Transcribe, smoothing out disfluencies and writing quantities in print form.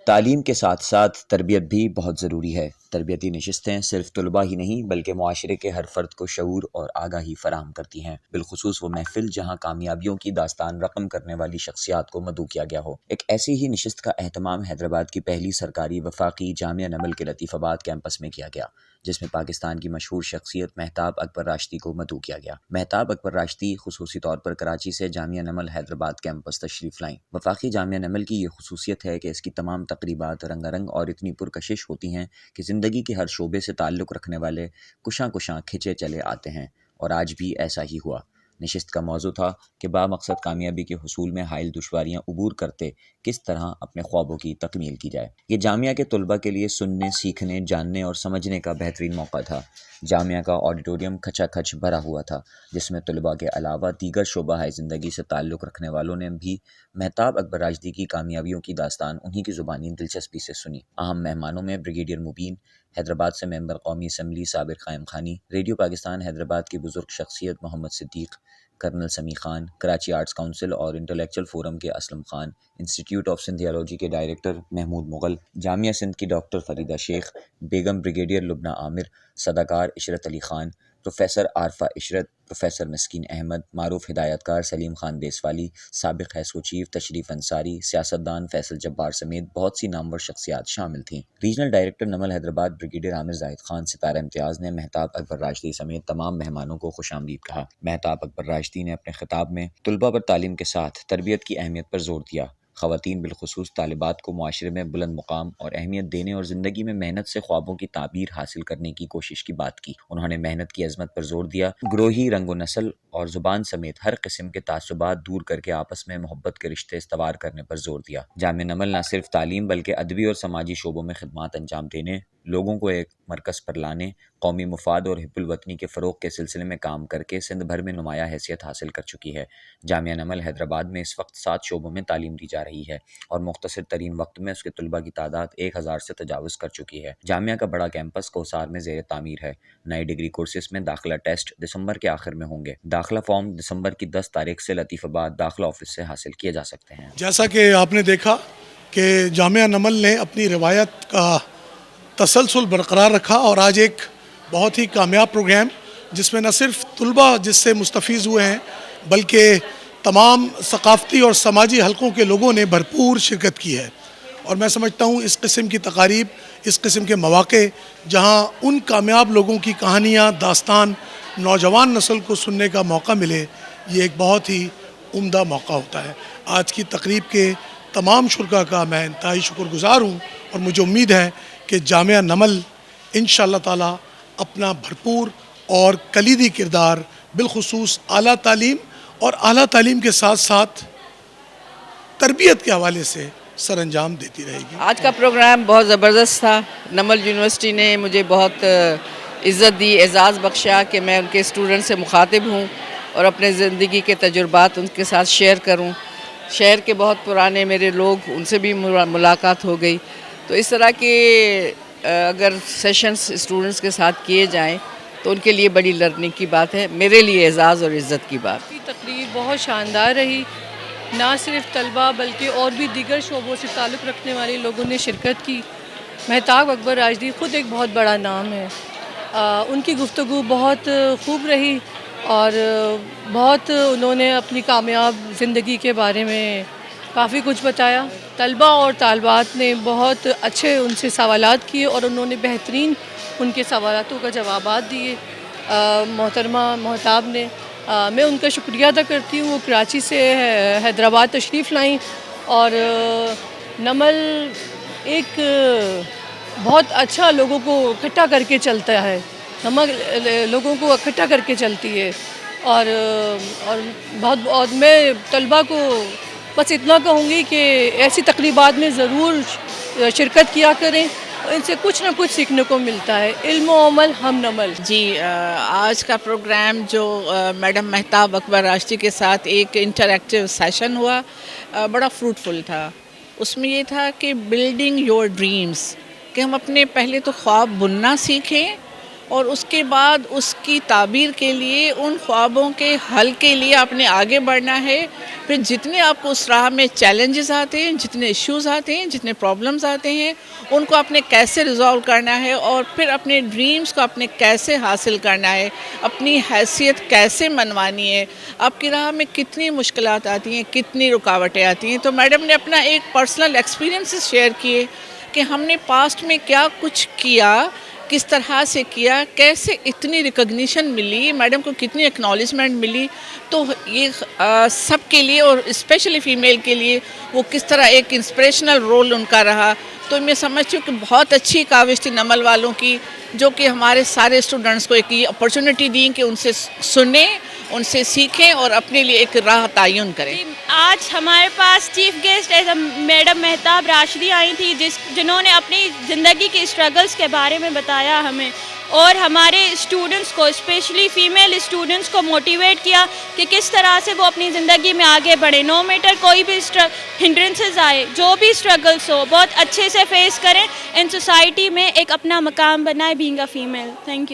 تعلیم کے ساتھ ساتھ تربیت بھی بہت ضروری ہے۔ تربیتی نشستیں صرف طلباء ہی نہیں بلکہ معاشرے کے ہر فرد کو شعور اور آگاہی فراہم کرتی ہیں، بالخصوص وہ محفل جہاں کامیابیوں کی داستان رقم کرنے والی شخصیات کو مدعو کیا گیا ہو۔ ایک ایسی ہی نشست کا اہتمام حیدرآباد کی پہلی سرکاری وفاقی جامعہ نمل کے لطیف آباد کیمپس میں کیا گیا، جس میں پاکستان کی مشہور شخصیت مہتاب اکبر راشدی کو مدعو کیا گیا۔ مہتاب اکبر راشدی خصوصی طور پر کراچی سے جامعہ نمل حیدرآباد کیمپس تشریف لائیں۔ وفاقی جامعہ نمل کی یہ خصوصیت ہے کہ اس کی تمام تقریبات رنگا رنگ اور اتنی پرکشش ہوتی ہیں کہ زندگی کے ہر شعبے سے تعلق رکھنے والے کشاں کشاں کھنچے چلے آتے ہیں، اور آج بھی ایسا ہی ہوا۔ نشست کا موضوع تھا کہ بامقصد کامیابی کے حصول میں حائل دشواریاں عبور کرتے کس طرح اپنے خوابوں کی تکمیل کی جائے۔ یہ جامعہ کے طلباء کے لیے سننے، سیکھنے، جاننے اور سمجھنے کا بہترین موقع تھا۔ جامعہ کا آڈیٹوریم کھچا کھچ بھرا ہوا تھا، جس میں طلباء کے علاوہ دیگر شعبہ زندگی سے تعلق رکھنے والوں نے بھی مہتاب اکبر راشدی کی کامیابیوں کی داستان انہی کی زبانی دلچسپی سے سنی۔ اہم مہمانوں میں بریگیڈیئر مبین، حیدرآباد سے ممبر قومی اسمبلی صابر قائم خانی، ریڈیو پاکستان حیدرآباد کی بزرگ شخصیت محمد صدیق، کرنل سمیع خان، کراچی آرٹس کونسل اور انٹلیکچوئل فورم کے اسلم خان، انسٹیٹیوٹ آف سندھیالوجی کے ڈائریکٹر محمود مغل، جامعہ سندھ کی ڈاکٹر فریدہ شیخ بیگم، بریگیڈیئر لبنہ عامر، صداکار عشرت علی خان، پروفیسر عارفہ عشرت، پروفیسر مسکین احمد، معروف ہدایت کار سلیم خان دیسوالی، سابق ایس او چیف تشریف انصاری، سیاستدان فیصل جبار سمیت بہت سی نامور شخصیات شامل تھیں۔ Regional director NUML Hyderabad brigadier Amir Zahid Khan Sitara Imtiaz نے مہتاب اکبر راشدی سمیت تمام مہمانوں کو خوش آمدید کہا۔ مہتاب اکبر راشدی نے اپنے خطاب میں طلباء پر تعلیم کے ساتھ تربیت کی اہمیت پر زور دیا۔ خواتین بالخصوص طالبات کو معاشرے میں بلند مقام اور اہمیت دینے اور زندگی میں محنت سے خوابوں کی تعبیر حاصل کرنے کی کوشش کی بات کی۔ انہوں نے محنت کی عظمت پر زور دیا، گروہی رنگ و نسل اور زبان سمیت ہر قسم کے تعصبات دور کر کے آپس میں محبت کے رشتے استوار کرنے پر زور دیا۔ جامعہ نمل نہ صرف تعلیم بلکہ ادبی اور سماجی شعبوں میں خدمات انجام دینے، لوگوں کو ایک مرکز پر لانے، قومی مفاد اور حب الوطنی کے فروغ کے سلسلے میں کام کر کے سندھ بھر میں نمایاں حیثیت حاصل کر چکی ہے۔ جامعہ نمل حیدرآباد میں اس وقت 7 شعبوں میں تعلیم دی جا رہی ہے اور مختصر ترین وقت میں اس کے طلباء کی تعداد 1000 سے تجاوز کر چکی ہے۔ جامعہ کا بڑا کیمپس کوثار میں زیر تعمیر ہے۔ نئے ڈگری کورسز میں داخلہ ٹیسٹ دسمبر کے آخر میں ہوں گے۔ داخلہ فارم دسمبر کی 10 تاریخ سے لطیف آباد داخلہ آفس سے حاصل کیے جا سکتے ہیں۔ جیسا کہ آپ نے دیکھا کہ جامعہ نمل نے اپنی روایت کا تسلسل برقرار رکھا اور آج ایک بہت ہی کامیاب پروگرام جس میں نہ صرف طلباء جس سے مستفیض ہوئے ہیں بلکہ تمام ثقافتی اور سماجی حلقوں کے لوگوں نے بھرپور شرکت کی ہے، اور میں سمجھتا ہوں اس قسم کی تقاریب، اس قسم کے مواقع جہاں ان کامیاب لوگوں کی کہانیاں، داستان نوجوان نسل کو سننے کا موقع ملے، یہ ایک بہت ہی عمدہ موقع ہوتا ہے۔ آج کی تقریب کے تمام شرکاء کا میں انتہائی شکر گزار ہوں، اور مجھے امید ہے کہ جامعہ نمل انشاءاللہ تعالی اپنا بھرپور اور کلیدی کردار بالخصوص اعلیٰ تعلیم اور اعلیٰ تعلیم کے ساتھ ساتھ تربیت کے حوالے سے سر انجام دیتی رہے گی۔ آج کا پروگرام بہت زبردست تھا۔ نمل یونیورسٹی نے مجھے بہت عزت دی، اعزاز بخشا کہ میں ان کے اسٹوڈنٹ سے مخاطب ہوں اور اپنے زندگی کے تجربات ان کے ساتھ شیئر کروں۔ شہر کے بہت پرانے میرے لوگ، ان سے بھی ملاقات ہو گئی۔ تو اس طرح کے اگر سیشنز اسٹوڈنٹس کے ساتھ کیے جائیں تو ان کے لیے بڑی لرننگ کی بات ہے، میرے لیے اعزاز اور عزت کی بات۔ یہ تقریب بہت شاندار رہی، نہ صرف طلباء بلکہ اور بھی دیگر شعبوں سے تعلق رکھنے والے لوگوں نے شرکت کی۔ مہتاب اکبر راشدی خود ایک بہت بڑا نام ہے، ان کی گفتگو بہت خوب رہی اور بہت انہوں نے اپنی کامیاب زندگی کے بارے میں کافی کچھ بتایا۔ طلباء اور طالبات نے بہت اچھے ان سے سوالات کیے اور انہوں نے بہترین ان کے سوالاتوں کا جوابات دیے۔ محترمہ مہتاب نے، میں ان کا شکریہ ادا کرتی ہوں، وہ کراچی سے حیدرآباد تشریف لائیں اور نمل ایک بہت اچھا لوگوں کو اکٹھا کر کے چلتا ہے، نمل لوگوں کو اکٹھا کر کے چلتی ہے، اور بہت میں طلباء کو بس اتنا کہوں گی کہ ایسی تقریبات میں ضرور شرکت کیا کریں، ان سے کچھ نہ کچھ سیکھنے کو ملتا ہے۔ علم و عمل ہم نمل۔ جی، آج کا پروگرام جو میڈم مہتاب اکبر راشدی کے ساتھ ایک انٹریکٹیو سیشن ہوا، بڑا فروٹفل تھا۔ اس میں یہ تھا کہ بلڈنگ یور ڈریمز، کہ ہم اپنے پہلے تو خواب بننا سیکھیں اور اس کے بعد اس کی تعبیر کے لیے، ان خوابوں کے حل کے لیے آپ نے آگے بڑھنا ہے. پھر جتنے آپ کو اس راہ میں چیلنجز آتے ہیں، جتنے ایشوز آتے ہیں، جتنے پرابلمز آتے ہیں، ان کو آپ نے کیسے ریزالو کرنا ہے، اور پھر اپنے ڈریمز کو آپ نے کیسے حاصل کرنا ہے، اپنی حیثیت کیسے منوانی ہے. آپ کی راہ میں کتنی مشکلات آتی ہیں، کتنی رکاوٹیں آتی ہیں. تو میڈم نے اپنا ایک پرسنل ایکسپیرینسز شیئر کیے کہ ہم نے پاسٹ میں کیا کچھ کیا، کس طرح سے کیا، کیسے اتنی ریکگنیشن ملی، میڈم کو کتنی اکنالجمنٹ ملی. تو یہ سب کے لیے اور اسپیشلی فیمیل کے لیے وہ کس طرح ایک انسپریشنل رول ان کا رہا. تو میں سمجھتی ہوں کہ بہت اچھی کاوش تھی نمل والوں کی، جو کہ ہمارے سارے اسٹوڈنٹس کو ایک یہ اپرچونٹی دیں کہ ان سے سنیں، ان سے سیکھیں اور اپنے لیے ایک راہ تعین کریں. آج ہمارے پاس chief guest as madam Mehtab Rashidi آئی تھی، جنہوں نے اپنی زندگی کی اسٹرگلس کے بارے میں بتایا ہمیں، اور ہمارے اسٹوڈنٹس کو، اسپیشلی فیمیل اسٹوڈنٹس کو موٹیویٹ کیا کہ کس طرح سے وہ اپنی زندگی میں آگے بڑھیں. نو میٹر کوئی بھی ہنڈرنسز آئے، جو بھی اسٹرگلس ہو، بہت اچھے سے فیس کریں، ان سوسائٹی میں ایک اپنا مقام بنائے being a female. Thank you.